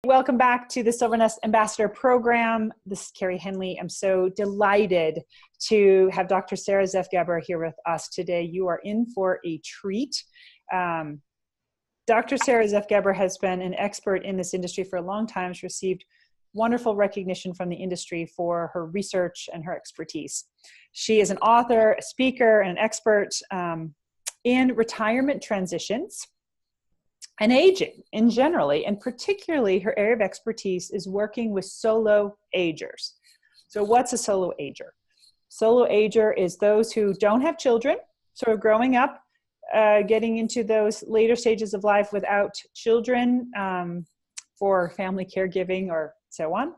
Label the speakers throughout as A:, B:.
A: Welcome back to the Silvernest Ambassador Program. This is Carrie Henley. I'm so delighted to have Dr. Sara Zeff Geber here with us today. You are in for a treat. Dr. Sara Zeff Geber has been an expert in this industry for a long time. She's received wonderful recognition from the industry for her research and her expertise. She is an author, a speaker, and an expert in retirement transitions and aging in generally, and particularly her area of expertise is working with solo agers. So what's a solo ager? Solo ager is those who don't have children, sort of growing up, getting into those later stages of life without children for family caregiving or so on,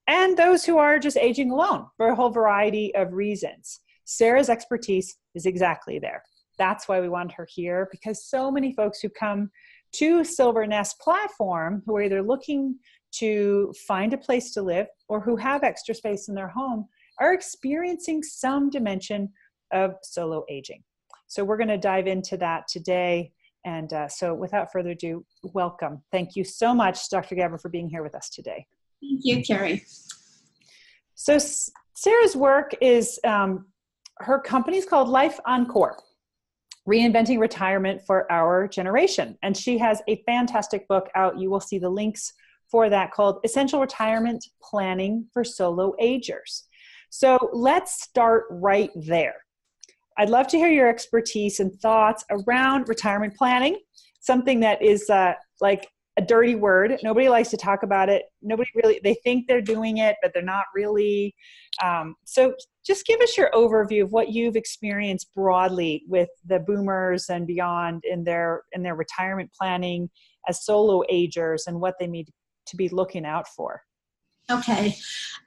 A: and those who are just aging alone for a whole variety of reasons. Sara's expertise is exactly there. That's why we wanted her here, because so many folks who come to Silvernest platform who are either looking to find a place to live or who have extra space in their home are experiencing some dimension of solo aging. So we're going to dive into that today. And so without further ado, welcome. Thank you so much, Dr. Geber, for being here with us today.
B: Thank you, Carrie.
A: So Sara's work is, her company is called Life Encore, Reinventing Retirement for Our Generation. And she has a fantastic book out. You will see the links for that, called Essential Retirement Planning for Solo Agers. So let's start right there. I'd love to hear your expertise and thoughts around retirement planning, something that is like a dirty word. Nobody likes to talk about it. Nobody really, they think they're doing it, but they're not really. So just give us your overview of what you've experienced broadly with the boomers and beyond in their retirement planning as solo agers and what they need to be looking out for.
B: Okay.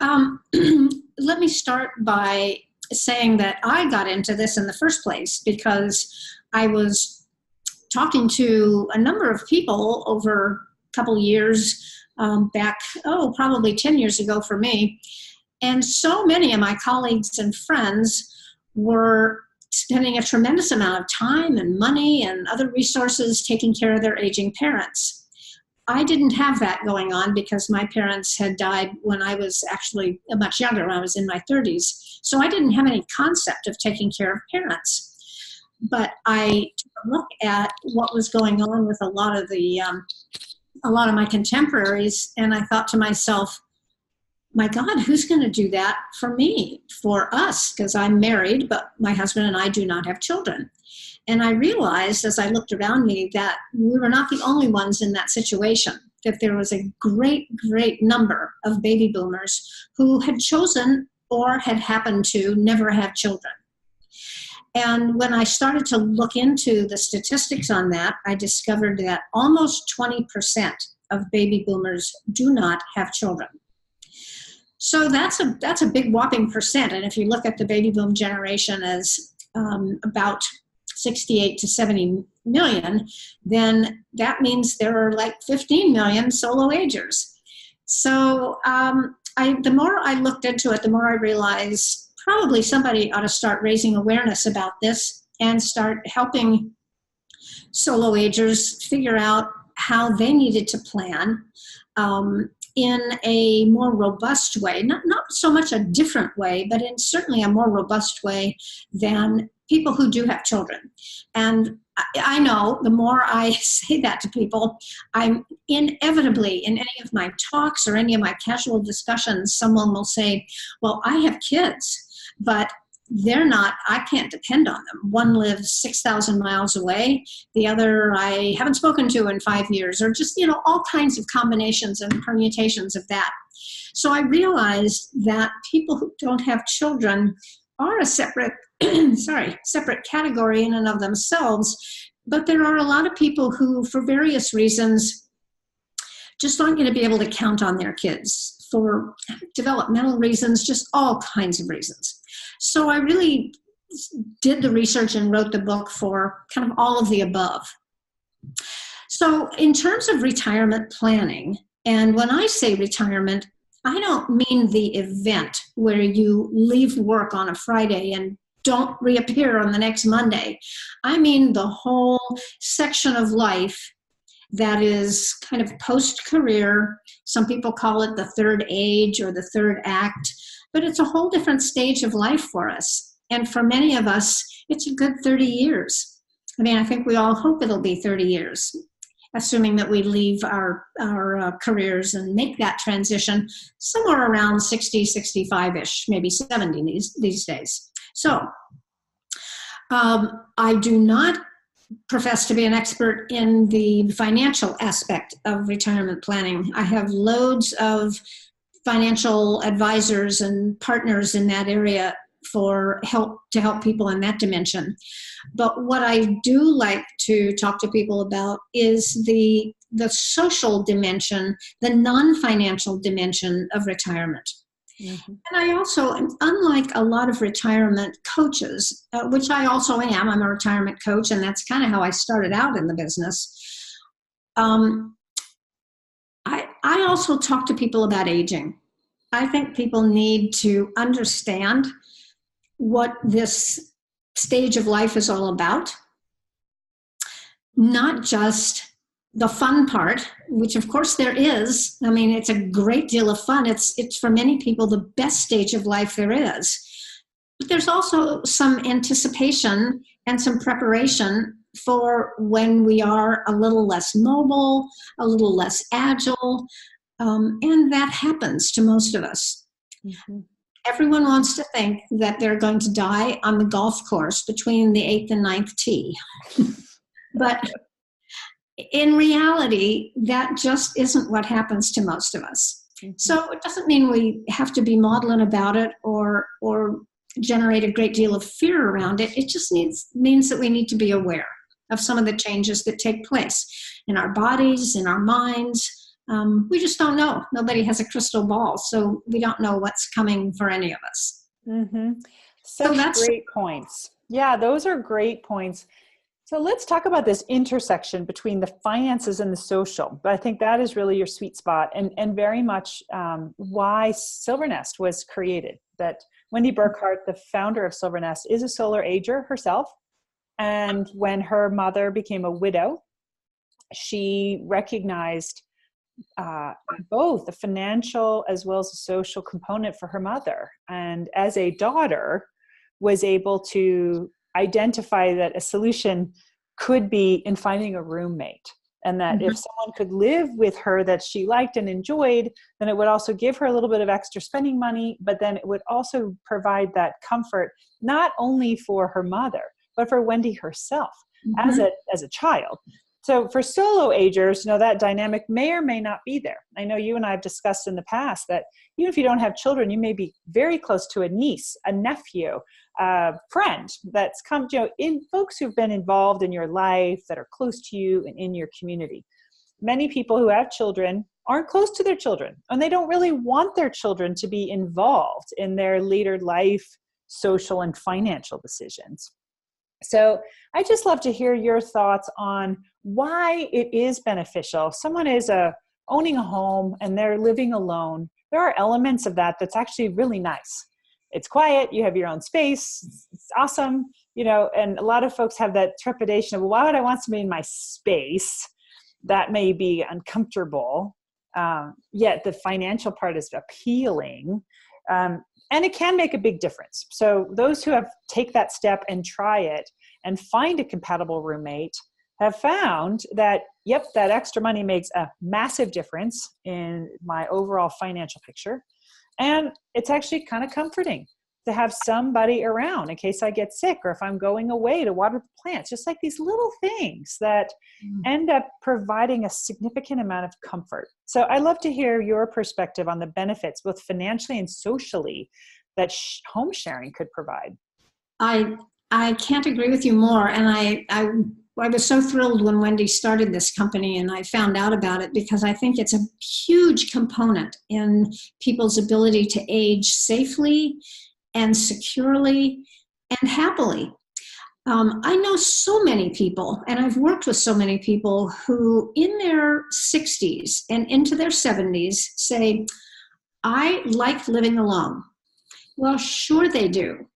B: Let me start by saying that I got into this in the first place because I was talking to a number of people over a couple of years back, probably 10 years ago for me. And so many of my colleagues and friends were spending a tremendous amount of time and money and other resources taking care of their aging parents. I didn't have that going on because my parents had died when I was actually much younger, when I was in my 30s. So I didn't have any concept of taking care of parents. But I took a look at what was going on with a lot of my contemporaries, and I thought to myself, my God, who's going to do that for me, for us? Because I'm married, but my husband and I do not have children. And I realized as I looked around me that we were not the only ones in that situation, that there was a great, great number of baby boomers who had chosen or had happened to never have children. And when I started to look into the statistics on that, I discovered that almost 20% of baby boomers do not have children. So that's a big whopping percent. And if you look at the baby boom generation as about 68 to 70 million, then that means there are like 15 million solo agers. So the more I looked into it, the more I realized probably somebody ought to start raising awareness about this and start helping solo agers figure out how they needed to plan in a more robust way, not so much a different way, but in certainly a more robust way than people who do have children. And I know the more I say that to people, I'm inevitably in any of my talks or any of my casual discussions, someone will say, well, I have kids, but I can't depend on them. One lives 6,000 miles away. The other I haven't spoken to in 5 years, or just, all kinds of combinations and permutations of that. So I realized that people who don't have children are a separate category in and of themselves. But there are a lot of people who, for various reasons, just aren't going to be able to count on their kids for developmental reasons, just all kinds of reasons. So I really did the research and wrote the book for kind of all of the above. So in terms of retirement planning, and when I say retirement, I don't mean the event where you leave work on a Friday and don't reappear on the next Monday. I mean the whole section of life that is kind of post-career. Some people call it the third age or the third act, but it's a whole different stage of life for us. And for many of us, it's a good 30 years. I mean, I think we all hope it'll be 30 years, assuming that we leave our careers and make that transition somewhere around 60, 65-ish, maybe 70 these days. So I do not profess to be an expert in the financial aspect of retirement planning. I have loads of financial advisors and partners in that area to help people in that dimension. But what I do like to talk to people about is the social dimension, the non-financial dimension of retirement. Mm-hmm. And I also, unlike a lot of retirement coaches, which I also am, I'm a retirement coach, and that's kind of how I started out in the business. I also talk to people about aging. I think people need to understand what this stage of life is all about, not just the fun part, which of course there is. I mean, it's a great deal of fun. It's for many people the best stage of life there is. But there's also some anticipation and some preparation for when we are a little less mobile, a little less agile, and that happens to most of us. Mm-hmm. Everyone wants to think that they're going to die on the golf course between the 8th and 9th tee. But in reality, that just isn't what happens to most of us. Mm-hmm. So it doesn't mean we have to be maudlin about it or generate a great deal of fear around it. It just means that we need to be aware of some of the changes that take place in our bodies, in our minds. We just don't know. Nobody has a crystal ball, so we don't know what's coming for any of us.
A: Mm-hmm. Such great points. Yeah, those are great points. So let's talk about this intersection between the finances and the social. But I think that is really your sweet spot and very much why Silvernest was created. That Wendy Burkhart, the founder of Silvernest, is a solar ager herself. And when her mother became a widow, she recognized both the financial as well as the social component for her mother. And as a daughter, was able to identify that a solution could be in finding a roommate. And that mm-hmm. if someone could live with her that she liked and enjoyed, then it would also give her a little bit of extra spending money, but then it would also provide that comfort, not only for her mother, but for Wendy herself mm-hmm. as a child. So for solo agers, that dynamic may or may not be there. I know you and I have discussed in the past that even if you don't have children, you may be very close to a niece, a nephew, a friend that's come, in folks who've been involved in your life that are close to you and in your community. Many people who have children aren't close to their children, and they don't really want their children to be involved in their later life, social and financial decisions. So I just love to hear your thoughts on why it is beneficial. If someone is owning a home and they're living alone, there are elements of that that's actually really nice. It's quiet, you have your own space, it's awesome, and a lot of folks have that trepidation of, well, why would I want somebody in my space? That may be uncomfortable, yet the financial part is appealing. And it can make a big difference. So those who take that step and try it and find a compatible roommate have found that, yep, that extra money makes a massive difference in my overall financial picture. And it's actually kind of comforting to have somebody around in case I get sick or if I'm going away to water the plants, just like these little things that end up providing a significant amount of comfort. So I love to hear your perspective on the benefits, both financially and socially, that home sharing could provide.
B: I can't agree with you more. And I was so thrilled when Wendy started this company and I found out about it, because I think it's a huge component in people's ability to age safely and securely and happily. I know so many people, and I've worked with so many people who in their 60s and into their 70s say, I like living alone. Well, sure they do.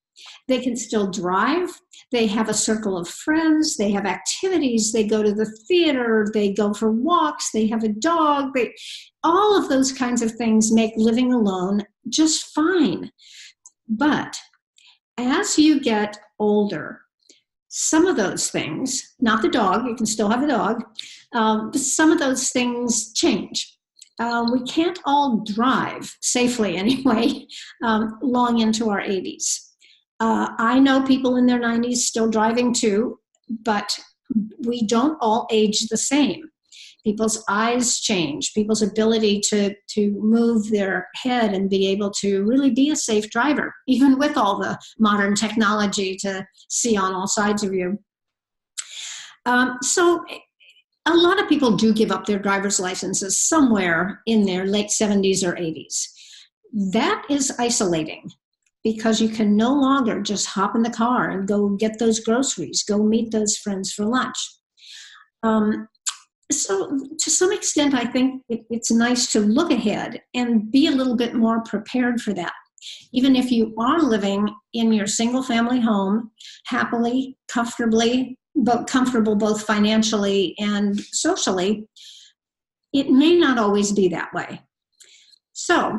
B: They can still drive. They have a circle of friends. They have activities. They go to the theater. They go for walks. They have a dog. All of those kinds of things make living alone just fine. But as you get older, some of those things, not the dog, you can still have a dog, but some of those things change. We can't all drive safely anyway, long into our 80s. I know people in their 90s still driving too, but we don't all age the same. People's eyes change, people's ability to move their head and be able to really be a safe driver, even with all the modern technology to see on all sides of you. So a lot of people do give up their driver's licenses somewhere in their late 70s or 80s. That is isolating because you can no longer just hop in the car and go get those groceries, go meet those friends for lunch. So to some extent, I think it's nice to look ahead and be a little bit more prepared for that. Even if you are living in your single family home, happily, comfortably, but comfortable both financially and socially, it may not always be that way. So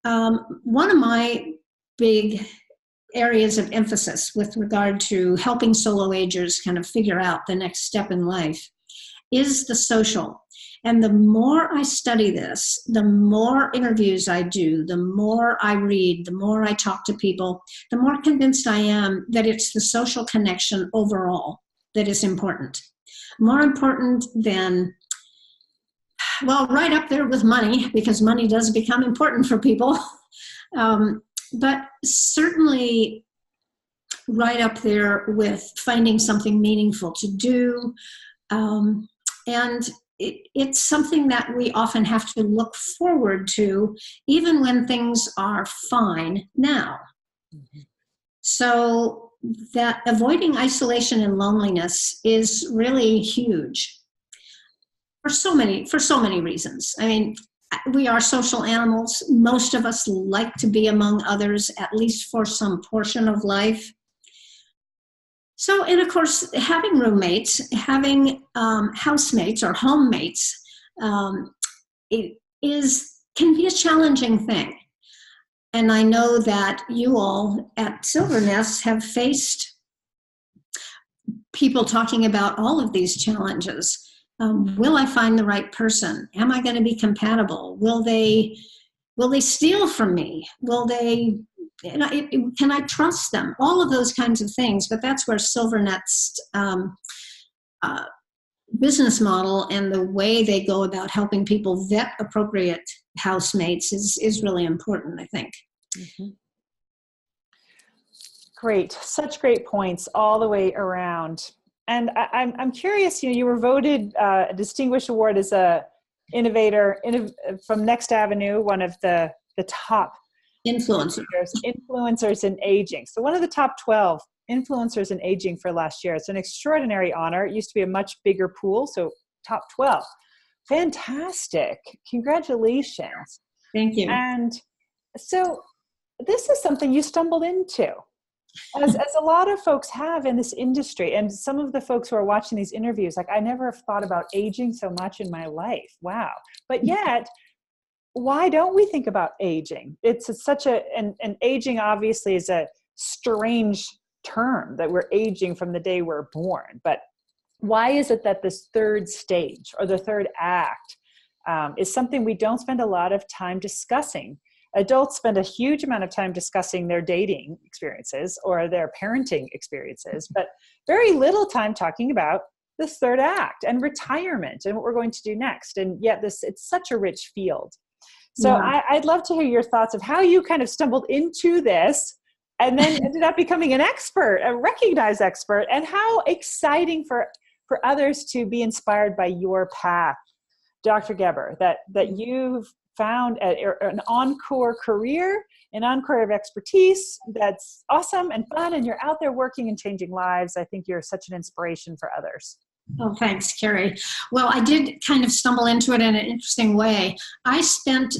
B: one of my big areas of emphasis with regard to helping solo agers kind of figure out the next step in life is the social. And the more I study this, the more interviews I do, the more I read, the more I talk to people, the more convinced I am that it's the social connection overall that is important. More important than, well, right up there with money, because money does become important for people. But certainly right up there with finding something meaningful to do. And it's something that we often have to look forward to, even when things are fine now. Mm-hmm. So that avoiding isolation and loneliness is really huge for so many reasons. I mean, we are social animals. Most of us like to be among others, at least for some portion of life. So, and of course, having roommates, having housemates or homemates, can be a challenging thing. And I know that you all at Silvernest have faced people talking about all of these challenges. Will I find the right person? Am I going to be compatible? Will they steal from me? Will they? Can I trust them? All of those kinds of things. But that's where Silvernest's business model and the way they go about helping people vet appropriate housemates is really important, I think.
A: Mm-hmm. Great. Such great points all the way around. And I'm curious, you were voted a distinguished award as a innovator from Next Avenue, one of the top influencers in aging. So one of the top 12 influencers in aging for last year. It's an extraordinary honor. It used to be a much bigger pool, so top 12. Fantastic. Congratulations.
B: Thank you.
A: And so this is something you stumbled into, as a lot of folks have in this industry. And some of the folks who are watching these interviews, like, I never have thought about aging so much in my life. Wow. But yet, why don't we think about aging? It's such and aging obviously is a strange term, that we're aging from the day we're born. But why is it that this third stage or the third act is something we don't spend a lot of time discussing? Adults spend a huge amount of time discussing their dating experiences or their parenting experiences, but very little time talking about this third act and retirement and what we're going to do next. And yet it's such a rich field. So yeah. I'd love to hear your thoughts of how you kind of stumbled into this and then ended up becoming an expert, a recognized expert, and how exciting for others to be inspired by your path, Dr. Geber, that you've found an encore career, an encore of expertise that's awesome and fun, and you're out there working and changing lives. I think you're such an inspiration for others.
B: Oh, thanks, Carrie. Well, I did kind of stumble into it in an interesting way. I spent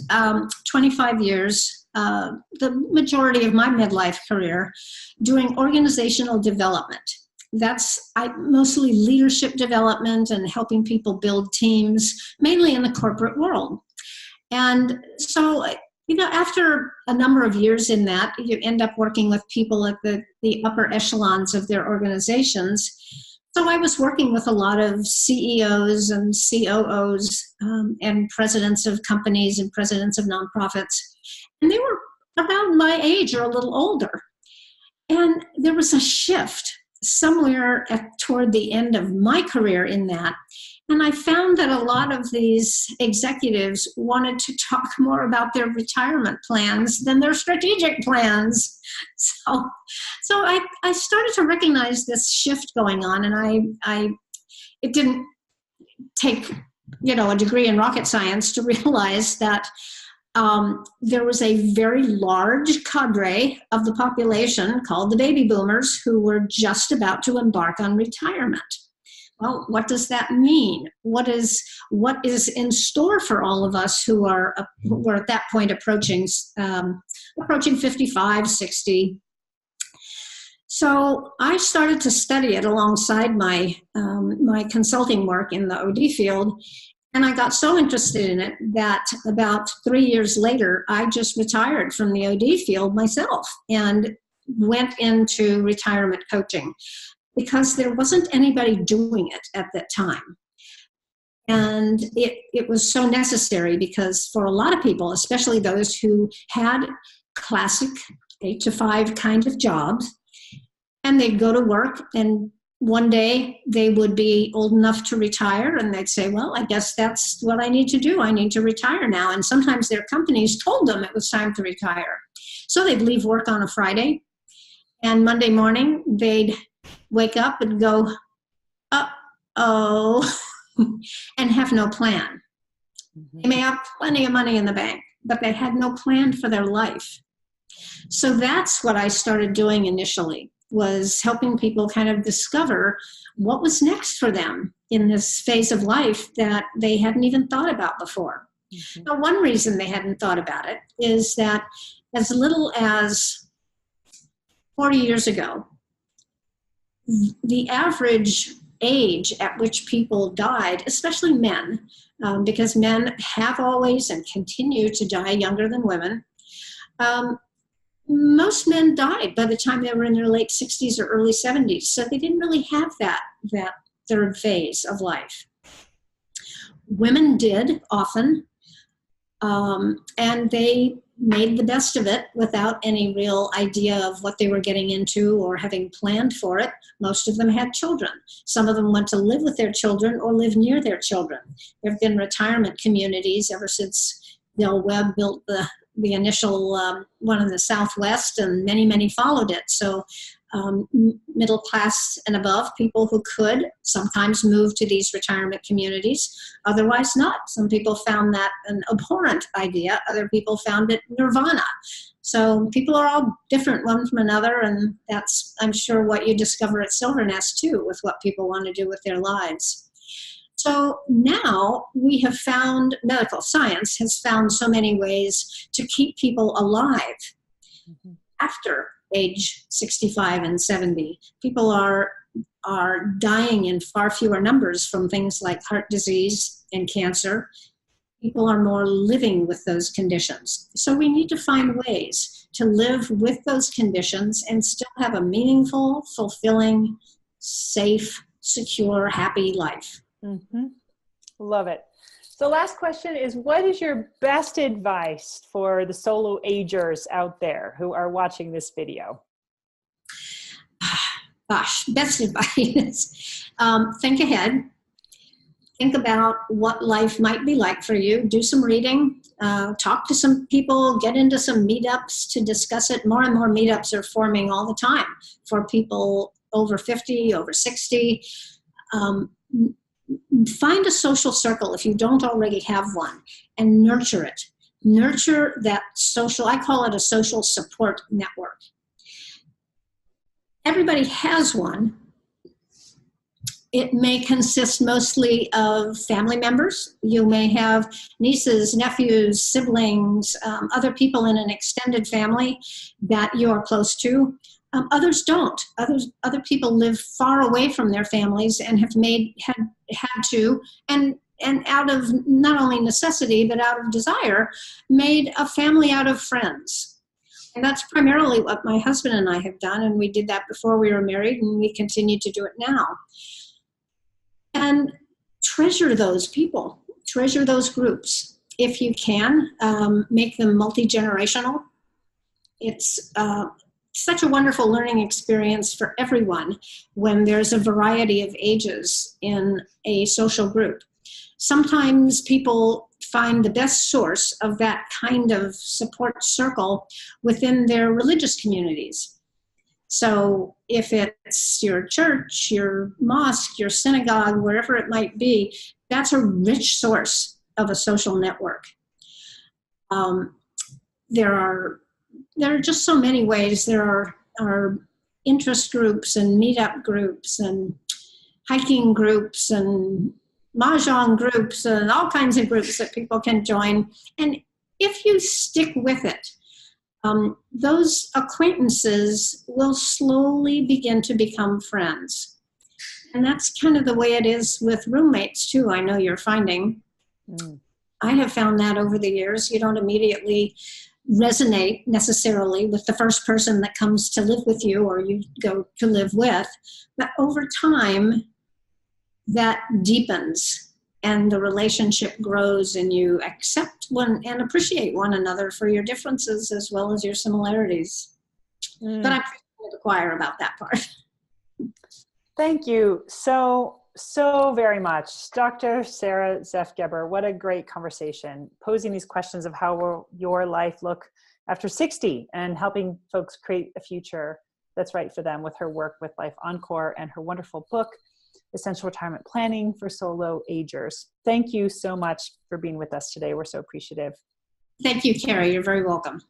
B: 25 years the majority of my midlife career doing organizational development. That's mostly leadership development and helping people build teams, mainly in the corporate world. And so, after a number of years in that, you end up working with people at the upper echelons of their organizations. So I was working with a lot of CEOs and COOs and presidents of companies and presidents of nonprofits. And they were around my age or a little older. And there was a shift somewhere toward the end of my career in that. And I found that a lot of these executives wanted to talk more about their retirement plans than their strategic plans. So I started to recognize this shift going on, and it didn't take a degree in rocket science to realize that there was a very large cadre of the population called the baby boomers who were just about to embark on retirement. Well, what does that mean? What is in store for all of us who are at that point approaching 55, 60? So I started to study it alongside my consulting work in the OD field. And I got so interested in it that about 3 years later, I just retired from the OD field myself and went into retirement coaching because there wasn't anybody doing it at that time. And it was so necessary because for a lot of people, especially those who had classic 8 to 5 kind of jobs, and they'd go to work and one day they would be old enough to retire and they'd say, well, I guess that's what I need to do. I need to retire now. And sometimes their companies told them it was time to retire. So they'd leave work on a Friday, and Monday morning they'd wake up and go, uh-oh, and have no plan. Mm-hmm. They may have plenty of money in the bank, but they had no plan for their life. So that's what I started doing initially, was helping people kind of discover what was next for them in this phase of life that they hadn't even thought about before. Mm-hmm. Now, one reason they hadn't thought about it is that as little as 40 years ago, the average age at which people died, especially men, because men have always and continue to die younger than women, most men died by the time they were in their late 60s or early 70s. So they didn't really have that third phase of life. Women did often, and they made the best of it without any real idea of what they were getting into or having planned for it. Most of them had children. Some of them went to live with their children or live near their children. There have been retirement communities ever since Del Webb built the initial one in the Southwest, and many, many followed it. So middle class and above people who could sometimes move to these retirement communities, otherwise not. Some people found that an abhorrent idea. Other people found it nirvana. So people are all different one from another, and that's, I'm sure, what you discover at Silvernest too, with what people want to do with their lives. So now we have found, medical science has found so many ways to keep people alive after age 65 and 70. People are dying in far fewer numbers from things like heart disease and cancer. People are more living with those conditions. So we need to find ways to live with those conditions and still have a meaningful, fulfilling, safe, secure, happy life.
A: Mm-hmm. Love it. So last question is, what is your best advice for the solo agers out there who are watching this video?
B: Gosh, best advice. Think ahead. Think about what life might be like for you. Do some reading. Talk to some people. Get into some meetups to discuss it. More and more meetups are forming all the time for people over 50, over 60. Find a social circle if you don't already have one, and nurture it. Nurture that social, I call it a social support network. Everybody has one, It may consist mostly of family members. You may have nieces, nephews, siblings, other people in an extended family that you're close to. Others don't. Other people live far away from their families and have had to, and out of not only necessity but out of desire, made a family out of friends. And that's primarily what my husband and I have done, and we did that before we were married, and we continue to do it now. And treasure those people, treasure those groups. If you can, make them multi-generational. It's such a wonderful learning experience for everyone when there's a variety of ages in a social group. Sometimes people find the best source of that kind of support circle within their religious communities. So if it's your church, your mosque, your synagogue, wherever it might be, that's a rich source of a social network. There are just so many ways. There are interest groups and meetup groups and hiking groups and mahjong groups and all kinds of groups that people can join. And if you stick with it, those acquaintances will slowly begin to become friends. And that's kind of the way it is with roommates too, I know you're finding. I have found that over the years. You don't immediately resonate necessarily with the first person that comes to live with you or you go to live with, but over time that deepens and the relationship grows and you accept one and appreciate one another for your differences as well as your similarities. But I'm preaching to the choir about that part.
A: Thank you so very much, Dr. Sara Zeff Geber. What a great conversation, posing these questions of how will your life look after 60 and helping folks create a future that's right for them with her work with Life Encore and her wonderful book, Essential Retirement Planning for Solo Agers. Thank you so much for being with us today. We're so appreciative.
B: Thank you, Carrie. You're very welcome.